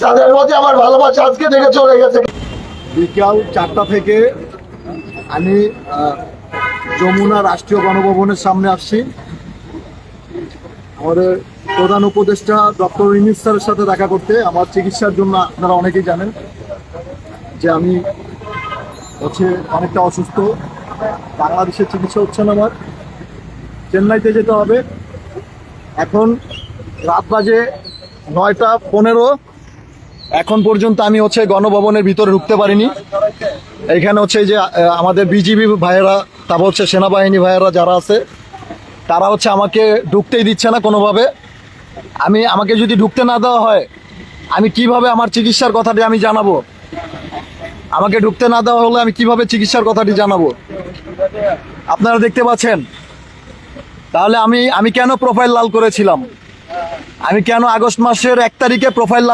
তাদের প্রতি আমার ভালোবাসা আজকে থেকে চলে গেছে। বিকাল 4টা থেকে আমি যমুনা রাষ্ট্রীয় গণভবনের সামনে আসছি। আমাদের প্রধান উপদেষ্টা ডক্টর ইউনূস স্যারের সাথে দেখা করতে। আমার চিকিৎসার জন্য আপনারা অনেকেই জানেন যে আমি অনেকটা অসুস্থ। বাংলাদেশের চিকিৎসা হচ্ছে না, আমার চেন্নাইতে যেতে হবে। এখন রাত বাজে 9টা 15। এখন পর্যন্ত আমি গণভবনের ভিতরে ঢুকতে পারিনি। এখানে যে আমাদের বিজিবি ভাইয়েরা, তারপর সেনাবাহিনী ভাইয়েরা যারা আছে, তারা আমাকে ঢুকতেই দিচ্ছে না কোনোভাবে। আমাকে যদি ঢুকতে না দেওয়া হয়, আমি কিভাবে আমার চিকিৎসার কথাটি আমি জানাবো? আমাকে ঢুকতে না দেওয়া হলে আমি কিভাবে চিকিৎসার কথাটি জানাবো? আপনারা দেখতে পাচ্ছেন। তাহলে আমি কেন প্রোফাইল লাল করেছিলাম? আমি কেন আগস্ট মাসের 1 তারিখে প্রোফাইল